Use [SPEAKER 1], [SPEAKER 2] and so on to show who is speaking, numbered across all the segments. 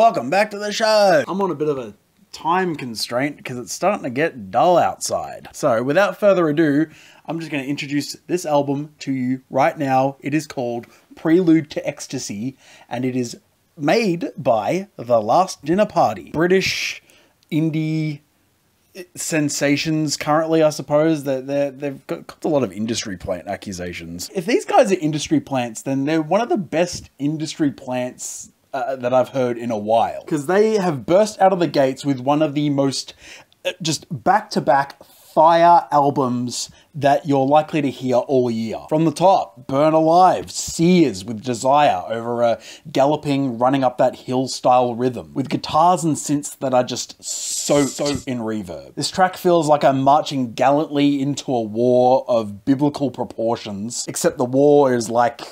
[SPEAKER 1] Welcome back to the show. I'm on a bit of a time constraint because it's starting to get dull outside. So without further ado, I'm just going to introduce this album to you right now. It is called Prelude to Ecstasy, and it is made by The Last Dinner Party. British indie sensations currently, I suppose. They've got a lot of industry plant accusations. If these guys are industry plants, then they're one of the best industry plants that I've heard in a while, because they have burst out of the gates with one of the most just back-to-back fire albums that you're likely to hear all year. From the top, Burn Alive, Sears with Desire over a galloping, running up that hill style rhythm, with guitars and synths that are just soaked in reverb. This track feels like I'm marching gallantly into a war of biblical proportions, except the war is like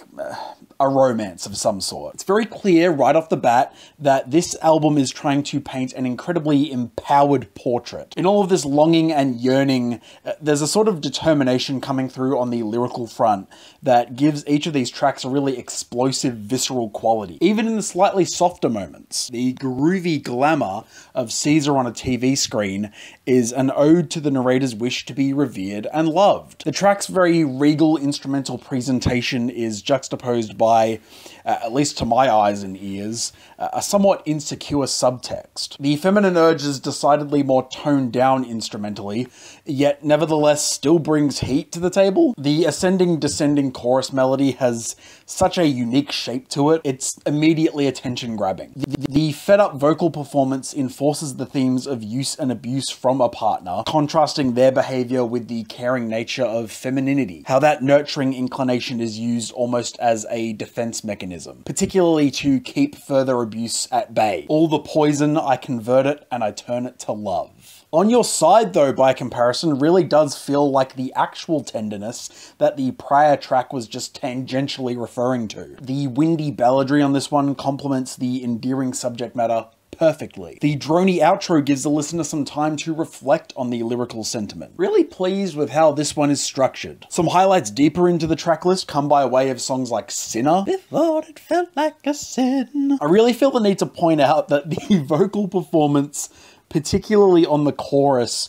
[SPEAKER 1] a romance of some sort. It's very clear right off the bat that this album is trying to paint an incredibly empowered portrait. In all of this longing and yearning, there's a sort of determination coming through on the lyrical front that gives each of these tracks a really explosive, visceral quality. Even in the slightly softer moments, the groovy glamour of Caesar on a TV screen is an ode to the narrator's wish to be revered and loved. The track's very regal instrumental presentation is juxtaposed by, at least to my eyes and ears, a somewhat insecure subtext. The feminine urge is decidedly more toned down instrumentally, yet nevertheless still brings heat to the table. The ascending-descending chorus melody has such a unique shape to it, it's immediately attention-grabbing. The fed-up vocal performance enforces the themes of use and abuse from a partner, contrasting their behavior with the caring nature of femininity. How that nurturing inclination is used almost as a defense mechanism, particularly to keep further abuse at bay. All the poison, I convert it and I turn it to love. On Your Side, though, by comparison, really does feel like the actual tenderness that the prior track was just tangentially referring to. The windy balladry on this one complements the endearing subject matter perfectly. The drony outro gives the listener some time to reflect on the lyrical sentiment. Really pleased with how this one is structured. Some highlights deeper into the track list come by way of songs like Sinner. Before it felt like a sin. I really feel the need to point out that the vocal performance, particularly on the chorus,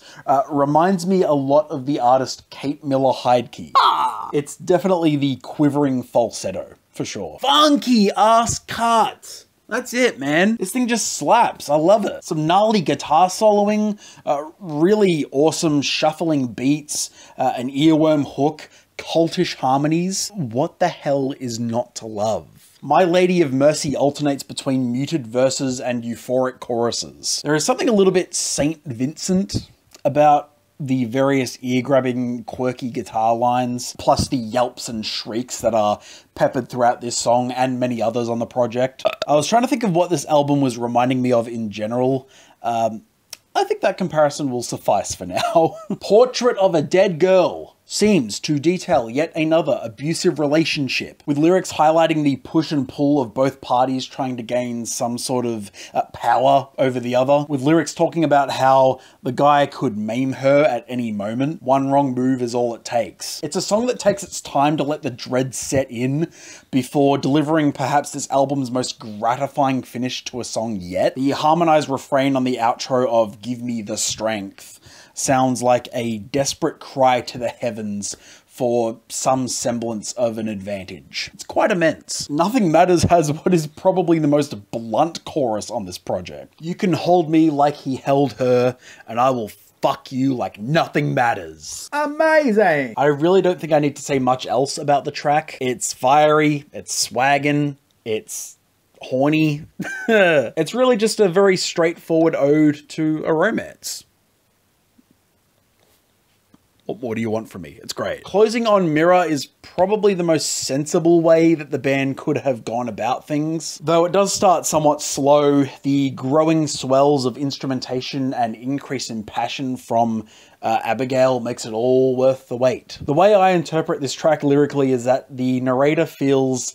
[SPEAKER 1] reminds me a lot of the artist Kate Miller-Heidke. It's definitely the quivering falsetto, for sure. Funky ass cut! That's it, man. This thing just slaps. I love it. Some gnarly guitar soloing, really awesome shuffling beats, an earworm hook, cultish harmonies. What the hell is not to love? My Lady of Mercy alternates between muted verses and euphoric choruses. There is something a little bit St. Vincent about the various ear-grabbing, quirky guitar lines, plus the yelps and shrieks that are peppered throughout this song and many others on the project. I was trying to think of what this album was reminding me of in general. I think that comparison will suffice for now. Portrait of a Dead Girl seems to detail yet another abusive relationship, with lyrics highlighting the push and pull of both parties trying to gain some sort of power over the other, with lyrics talking about how the guy could maim her at any moment. One wrong move is all it takes. It's a song that takes its time to let the dread set in before delivering perhaps this album's most gratifying finish to a song yet. The harmonized refrain on the outro of "Give Me the Strength" sounds like a desperate cry to the heavens for some semblance of an advantage. It's quite immense. Nothing Matters has what is probably the most blunt chorus on this project. You can hold me like he held her, and I will fuck you like nothing matters. Amazing! I really don't think I need to say much else about the track. It's fiery, it's swaggin', it's horny. It's really just a very straightforward ode to a romance. What more do you want from me? It's great. Closing on Mirror is probably the most sensible way that the band could have gone about things. Though it does start somewhat slow, the growing swells of instrumentation and increase in passion from Abigail makes it all worth the wait. The way I interpret this track lyrically is that the narrator feels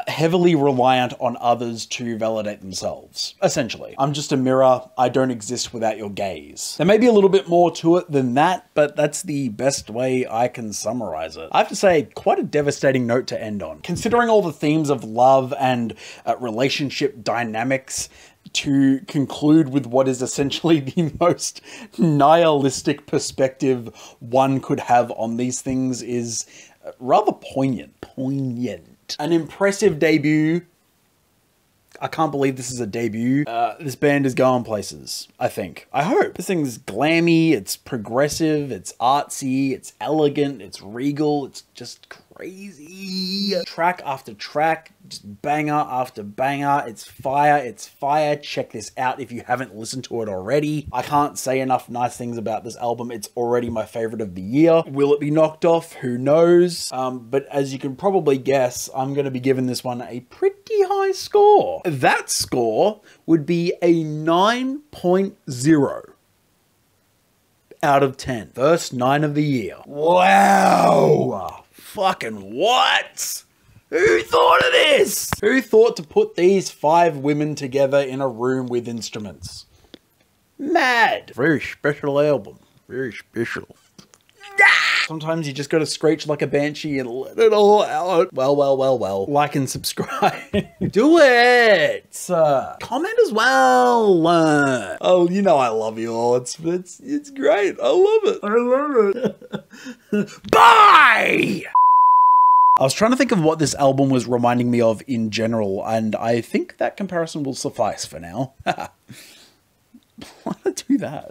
[SPEAKER 1] heavily reliant on others to validate themselves. Essentially, I'm just a mirror, I don't exist without your gaze. There may be a little bit more to it than that, but that's the best way I can summarize it. I have to say, quite a devastating note to end on. Considering all the themes of love and relationship dynamics, to conclude with what is essentially the most nihilistic perspective one could have on these things is rather poignant. An impressive debut. I can't believe this is a debut. This band is going places, I think. I hope. This thing's glammy, it's progressive, it's artsy, it's elegant, it's regal, it's just crazy. Track after track, just banger after banger. It's fire, it's fire. Check this out if you haven't listened to it already. I can't say enough nice things about this album. It's already my favorite of the year. Will it be knocked off? Who knows? But as you can probably guess, I'm going to be giving this one a pretty high score. That score would be a 9.0 out of 10. First 9 of the year. Wow! Fucking what? Who thought of this? Who thought to put these 5 women together in a room with instruments? Mad. Very special album. Very special. Sometimes you just gotta screech like a banshee and let it all out. Well. Like and subscribe. Do it! Comment as well. Oh, you know I love you all. It's great. I love it. Bye! I was trying to think of what this album was reminding me of in general, and I think that comparison will suffice for now. Why not do that?